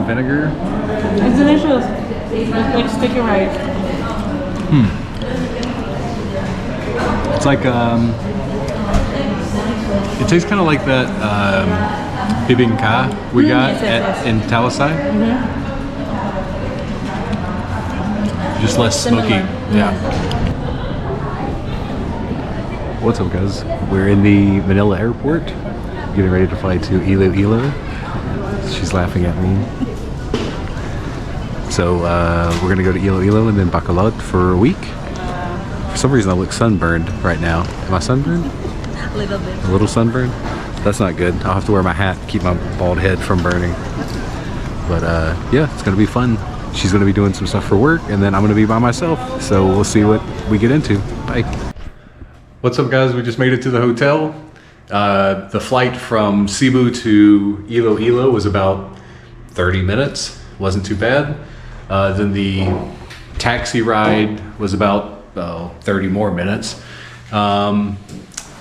vinegar. It's delicious. It's like sticky rice. It's like it tastes kind of like that bibingka we got in Talisay. Just less smoky. Yeah. What's up, guys? We're in the Manila airport, getting ready to fly to Iloilo. She's laughing at me. So we're gonna go to Iloilo and then Bacolod for a week. For some reason I look sunburned right now. Am I sunburned? A little bit. A little sunburned? That's not good. I'll have to wear my hat to keep my bald head from burning. But yeah, it's gonna be fun. She's gonna be doing some stuff for work and then I'm gonna be by myself. So we'll see what we get into. Bye. What's up, guys? We just made it to the hotel. The flight from Cebu to Iloilo was about 30 minutes. Wasn't too bad. Then the taxi ride was about 30 more minutes. And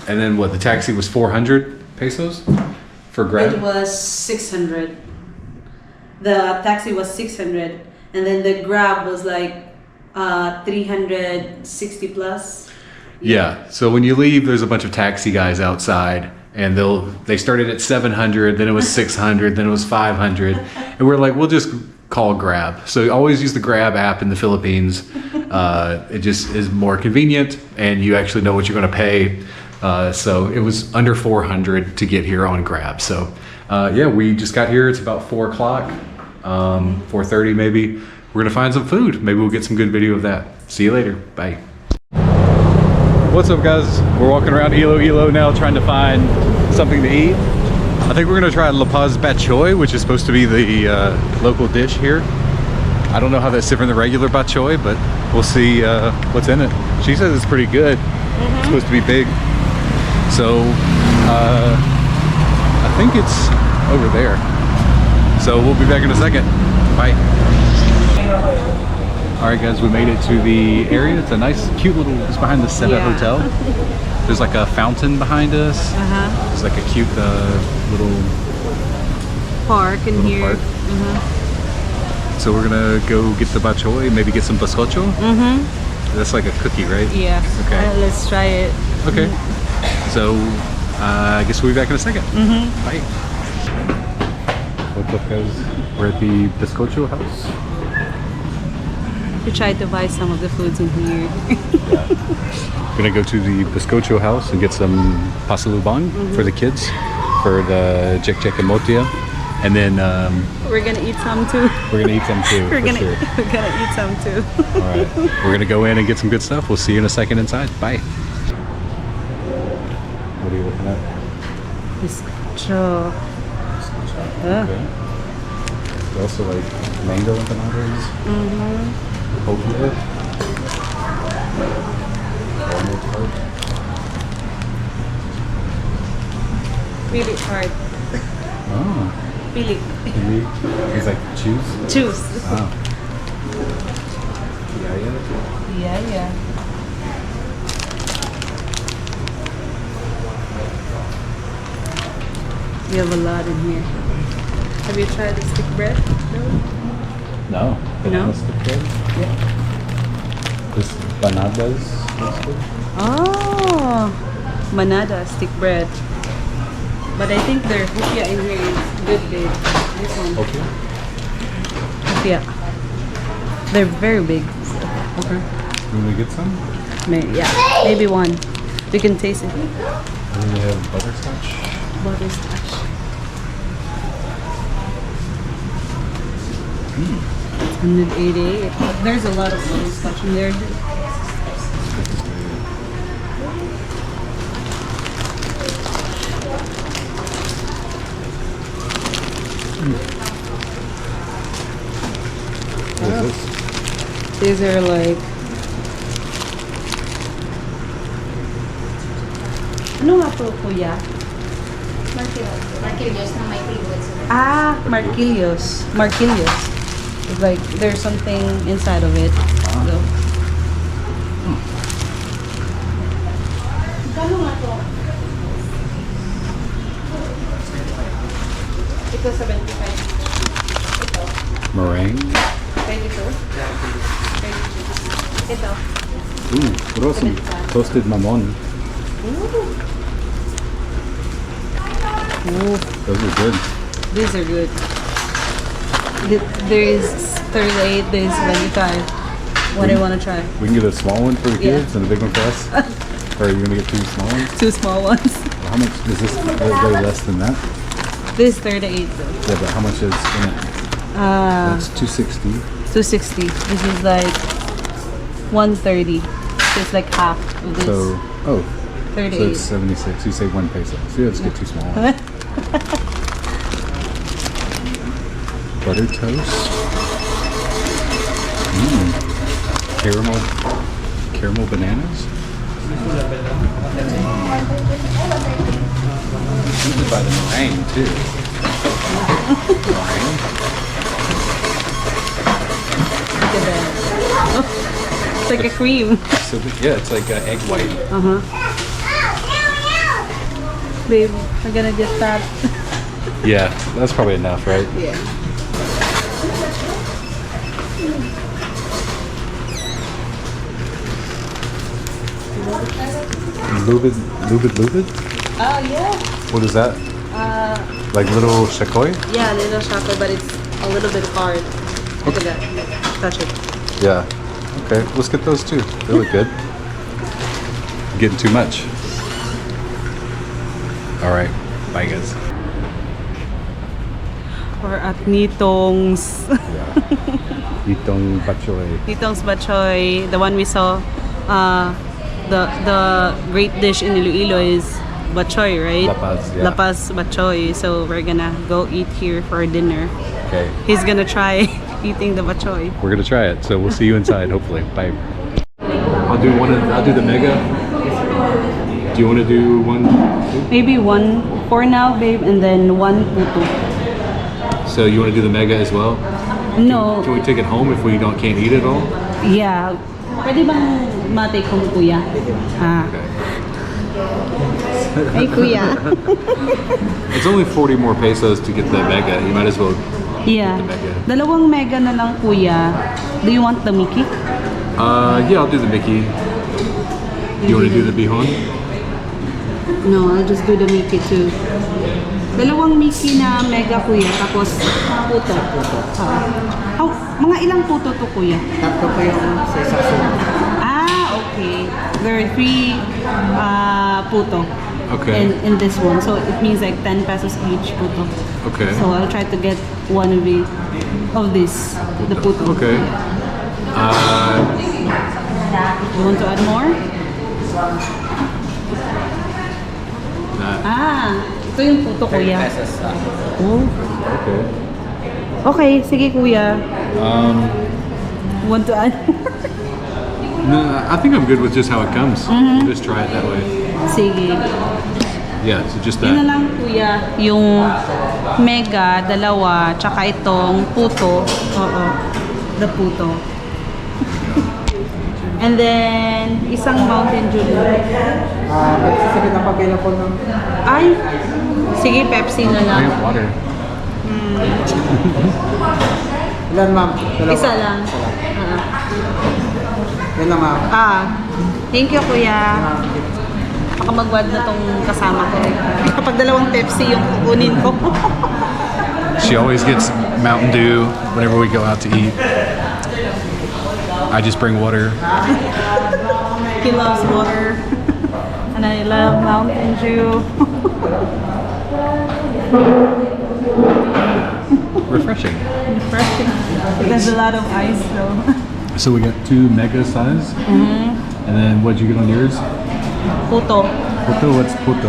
then what, the taxi was 400 pesos for Grab? It was 600. The taxi was 600. And then the Grab was like 360 plus. Yeah, so when you leave, there's a bunch of taxi guys outside, and they started at 700, then it was 600, then it was 500, and we're like, we'll just call Grab. So always use the Grab app in the Philippines. It just is more convenient, and you actually know what you're going to pay. So it was under 400 to get here on Grab. So yeah, we just got here. It's about 4 o'clock, 4:30 maybe. We're gonna find some food. Maybe we'll get some good video of that. See you later. Bye. What's up, guys? We're walking around Iloilo now trying to find something to eat. I think we're gonna try Paz Batchoy, which is supposed to be the local dish here. I don't know how that's different than regular batchoy, but we'll see what's in it. She says it's pretty good. It's supposed to be big. So I think it's over there. So we'll be back in a second. Bye. Alright, guys, we made it to the area. It's a nice, cute little, it's behind the Seda Hotel. There's like a fountain behind us. There's like a cute little park in here. Park. So we're gonna go get the batchoy, maybe get some Biscocho. That's like a cookie, right? Yeah. Okay. Let's try it. Okay. So I guess we'll be back in a second. Bye. What's up, guys? We're at the Biscocho house. We tried to buy some of the foods in here. We're gonna go to the Biscocho house and get some pasalubong for the kids, for the Jek Jek and Motia. And then we're gonna eat some too. We're gonna eat some too. We're gonna eat some too. Alright. We're gonna go in and get some good stuff. We'll see you in a second inside. Bye. What are you looking at? Biscocho. Okay. There's also like mango empanadas. Hopefully. Almost hard. Really hard. Oh. Really. It's like choose? Choose. Oh. Yeah. We have a lot in here. Have you tried the stick bread? No. No? Stick bread? Yeah. This banadas looks good. Oh, manada stick bread. But I think their hupia in here is good big. This one. Okay. Hupia. They're very big. Okay. You want to get some? Yeah, maybe one. We can taste it. And then we have butterscotch. Butterscotch. 188. There's a lot of butterscotch in there. What is this? These are like... Ano nga to, kuya? Marquillos na may flavors. Ah, marquillos. Marquillos. It's like there's something inside of it. So. Kano nga to? Ito 75. Ito. Meringue. Pwede to? Ito. Ooh, what about some toasted mamon? Ooh, Those are good. these are good. There is 38, there is 25. What I want to try. We can get a small one for the Yeah. kids and a big one for us. Or are you gonna get 2 small ones? 2 small ones. How much is this? Way less than that? This is 38 though. Yeah, but how much is in it? That's 260. 260. This is like 130. So it's like half of this. So, oh, 38. so it's 76. You save 1 peso. So let's get 2 small ones. Butter toast. Caramel bananas. You can buy the meringue too. Meringue. Look at that. Oh, it's like a cream. So yeah, it's like egg white. Babe, we're gonna get that. Yeah, that's probably enough, right? Yeah. Lubid? Oh yeah. What is that? Like little shakoy? Yeah, little chocolate, but it's a little bit hard. Look at that. Touch it. Yeah. Okay, let's get those too. They look good. Getting too much. All right, bye guys. Or at Nitong's. Itong Batchoy. Nitong's Batchoy. The one we saw. The great dish in Iloilo is Batchoy, right? La Paz, yeah. La Paz Batchoy. So we're gonna go eat here for dinner. Okay. He's gonna try eating the Batchoy. We're gonna try it, so we'll see you inside, hopefully. Bye. I'll do the mega. Do you want to do one? Maybe one for now, babe, and then one puto. So you want to do the mega as well? No. Can we take it home if we can't eat it all? Yeah. Pwede bang ma-take home, kuya? Ah. Okay. Hey, kuya. It's only 40 more pesos to get the mega. You might as well. Yeah. The mega. Dalawang mega na lang, kuya. Do you want the Mickey? Yeah, I'll do the Mickey. You want to do the bihon? No, I'll just do the Mickey too. Dalawang Mickey na mega, kuya. Tapos puto. Mga ilang puto to, kuya? Tatlo po yung sa isa. Ah, okay. There are 3 puto. Okay. In this one. So it means like 10 pesos each puto. Okay. So I'll try to get one of this, the puto. Okay. You want to add more? Ito yung puto, kuya. 30 pesos. Oh. Okay. Okay, sige, kuya. Want to add? No, I think I'm good with just how it comes. We'll just try it that way. Sige. Yeah, so just Yun na that. lang, kuya. Yung mega, dalawa, tsaka itong puto. Oo. The puto. And then, isang Mountain Dew. Sasabihin na available ng... Ay, sige, Pepsi na I lang. have water. Ilan, ma'am? Dalawa. Isa lang. Yan lang, ma'am. Thank you, kuya. Baka magwad na tong kasama ko. Kapag dalawang Pepsi yung kukunin ko. She always gets Mountain Dew whenever we go out to eat. I just bring water. He loves water. And I love Mountain Dew. Refreshing. Refreshing. There's a lot of ice though. So we got 2 mega size. And then what'd you get on yours? Puto. Puto, what's puto?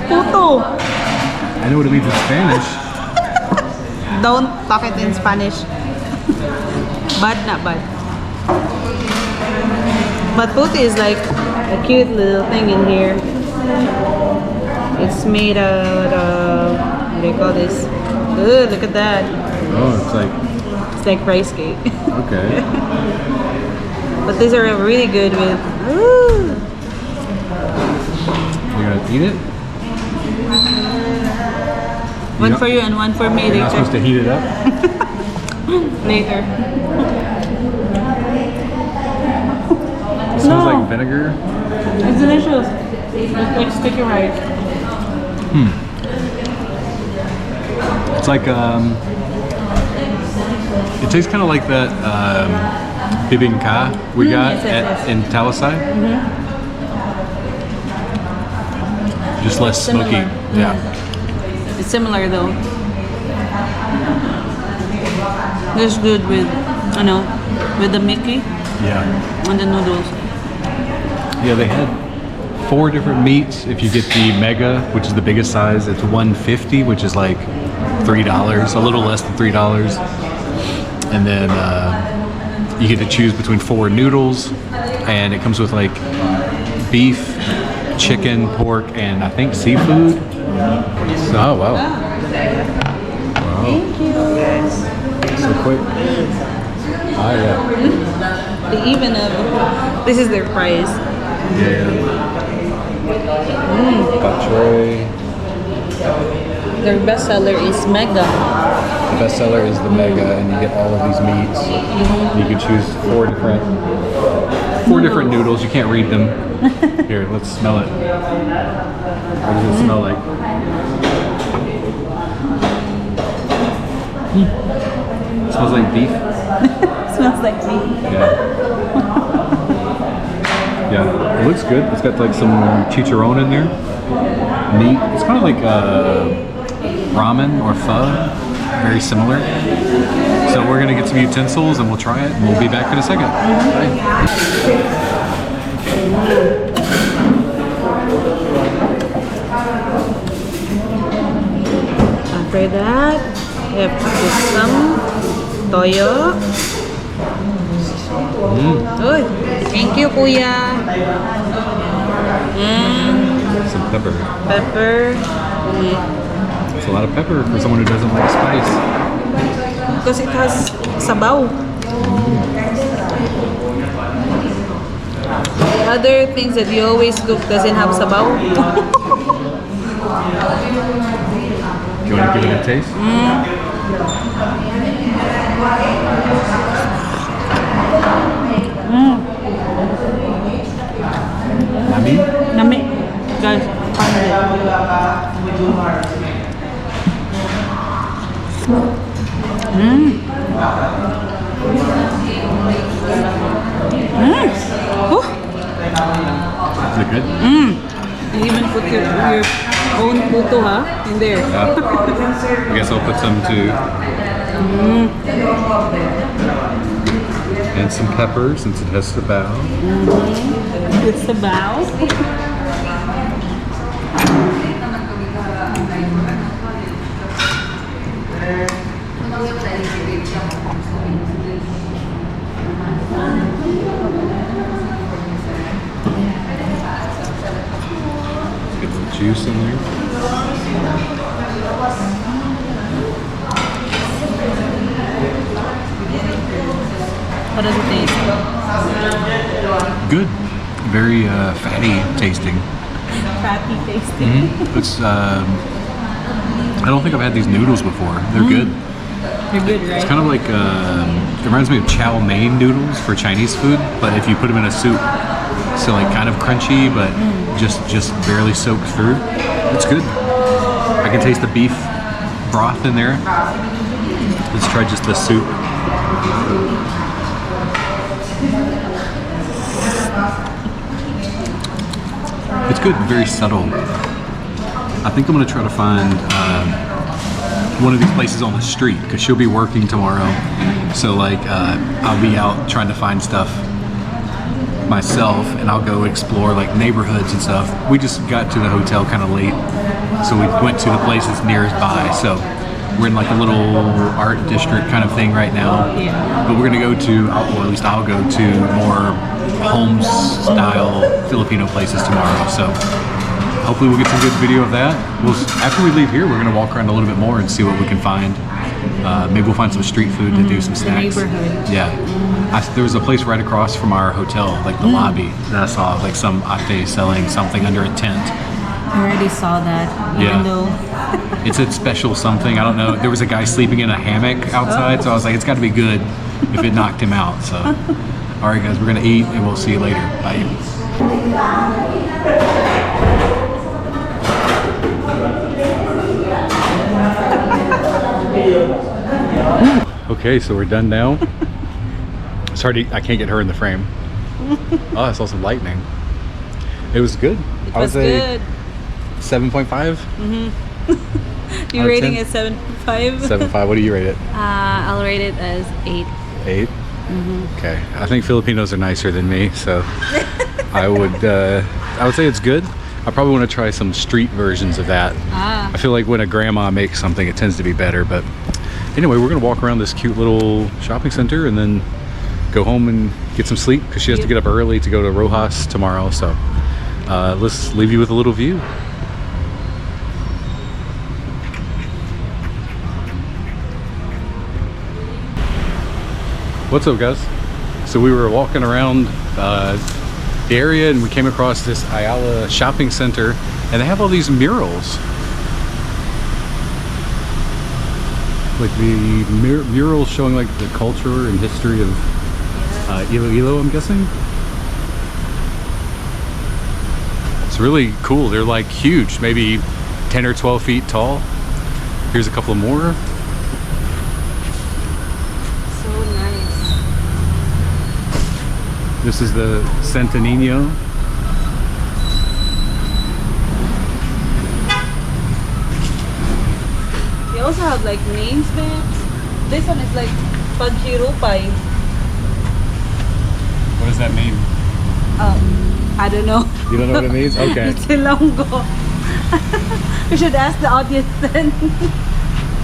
Puto! I know what it means in Spanish. Don't talk it in Spanish. Bad, not bad. But puto is like a cute little thing in here. It's made out of, what do you call this? Ooh, look at that. Oh, It's like rice cake. okay. But these are really good with, ooh. You're gonna eat it? One for you and one for me You're not later. supposed to heat it up? Later. It smells like vinegar. It's delicious. It's like sticky rice. It's like it tastes kind of like that bibingka we got yes. in Talisay. Just less smoky. Similar. Yeah. It's similar though. It's good with, with the Mickey Yeah. and the noodles. Yeah, they had 4 different meats. If you get the mega, which is the biggest size, it's $150, which is like $3, a little less than $3. And then you get to choose between 4 noodles, and it comes with like beef, chicken, pork, and I think seafood. So, oh wow! Wow. Thank you. So quick. Oh yeah. They even this is their price. Yeah. Batchoy. Their best seller is Mega. The best seller is the mega, and you get all of these meats. You can choose 4 different noodles. You can't read them. Here, let's smell it. What does it smell like? It smells like beef. Smells like meat. Yeah. Yeah, it looks good. It's got like some chicharron in there. Meat. It's kind of like ramen or pho. Very similar. So we're gonna get some utensils and we'll try it, and we'll be back in a second. Bye. After that, we have to put some toyo. Uy, thank you, Kuya. And Some pepper. pepper. It's a lot of pepper for someone who doesn't like spice. Because it has sabaw. Other things that you always cook doesn't have sabaw. You want to give it a taste? Nami? Nami. Guys, find it. Oh. Is it good? You even put your own puto, in there. Yeah. I guess I'll put some too. And some pepper since it has sabaw. It's sabaw. Get some juice in there. How does it taste? Good. Very fatty tasting. Fatty tasting. It's I don't think I've had these noodles before. They're good. They're good, right? It's kind of like it reminds me of chow mein noodles for Chinese food, but if you put them in a soup, so like kind of crunchy, but just barely soaked through. It's good. I can taste the beef broth in there. Let's try just the soup. It's good, very subtle. I think I'm gonna try to find one of these places on the street because she'll be working tomorrow. So like I'll be out trying to find stuff myself, and I'll go explore like neighborhoods and stuff. We just got to the hotel kind of late, so we went to the place that's nearest by. So we're in like a little art district kind of thing right now. But we're gonna go to, or at least I'll go to more home style Filipino places tomorrow. So hopefully we'll get some good video of that. After we leave here, we're gonna walk around a little bit more and see what we can find. Maybe we'll find some street food to do some snacks. neighborhood. Yeah. There was a place right across from our hotel, like the lobby, that I saw like some ate selling something under a tent. I already saw that. Yeah. Even though It said special something. I don't know. There was a guy sleeping in a hammock outside, so I was like, it's got to be good if it knocked him out. So, all right, guys, we're gonna eat, and we'll see you later. Bye. Okay, so we're done now. Sorry, I can't get her in the frame. Oh, I saw some lightning. It was good. it was good. 7.5. You rating it 7.5? 7.5. What do you rate it? I'll rate it as 8. 8. Okay. I think Filipinos are nicer than me, so I would say it's good. I probably want to try some street versions of that. I feel like when a grandma makes something, it tends to be better. But anyway, we're gonna walk around this cute little shopping center and then go home and get some sleep because she has to get up early to go to Rojas tomorrow. So let's leave you with a little view. What's up, guys? So we were walking around the area and we came across this Ayala shopping center, and they have all these murals. Like the murals showing like the culture and history of Iloilo, I'm guessing. It's really cool. They're like huge, maybe 10 or 12 feet tall. Here's a couple more. This is the Centennial. They also have like names, babes. This one is like Pagchirupay. What does that mean? I don't know. You don't know what it means? Okay. It's Ilonggo. We should ask the audience then.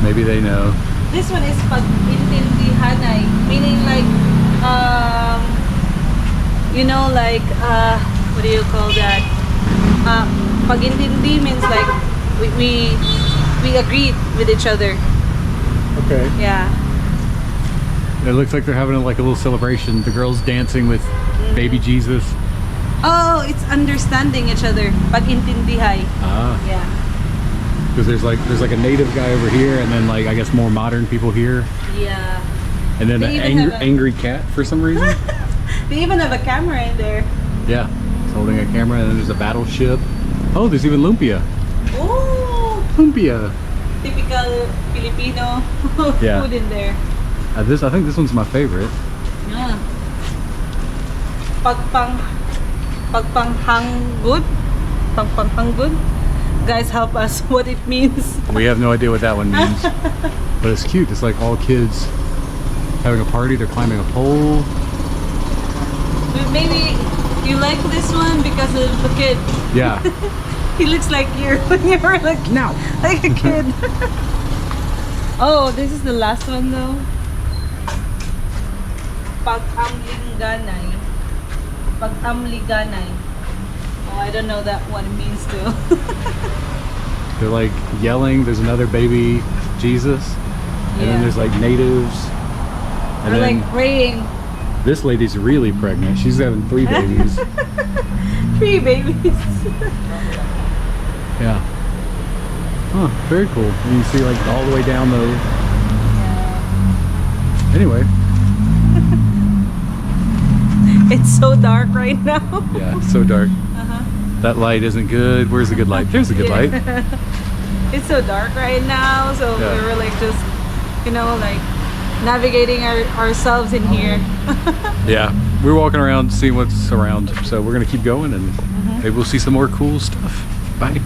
Maybe they know. This one is Pag-intindihanay, meaning like, you know, like, what do you call that? Pag-intindi means like we agreed with each other. Okay. Yeah. It looks like they're having like a little celebration. The girls dancing with baby Jesus. Oh, it's understanding each other. Pag-intindihay. Ah. Yeah. Because there's like a native guy over here, and then like I guess more modern people here, Yeah. and then They an even have a- angry cat for some reason. They even have a camera in there. Yeah, it's holding a camera, and then there's a battleship. Oh, there's even lumpia. Oh, Lumpia. typical Filipino Yeah. food in there. I think this one's my favorite. Yeah. Pagpanghanggod. Pagpanghanggod. Guys, help us what it means. We have no idea what that one means, but it's cute. It's like all kids having a party. They're climbing a pole. Maybe you like this one because of the kid. Yeah. He looks like you when you were like a kid. Oh, this is the last one though. Pag-amliganay. Pag-amliganay. Oh, I don't know that what it means too. They're like yelling. There's another baby Jesus, and then there's like natives, and They're then like praying. this lady's really pregnant. She's having 3 babies. 3 babies. Yeah. Huh, very cool. And you see like all the way down the... Anyway. It's so dark right now. Yeah, it's so dark. That light isn't good. Where's the good light? There's the good light. It's so dark right now, so Yeah. we were like just, you know, like navigating ourselves in here. Yeah, we're walking around, seeing what's around. So we're gonna keep going, and maybe we'll see some more cool stuff. Bye.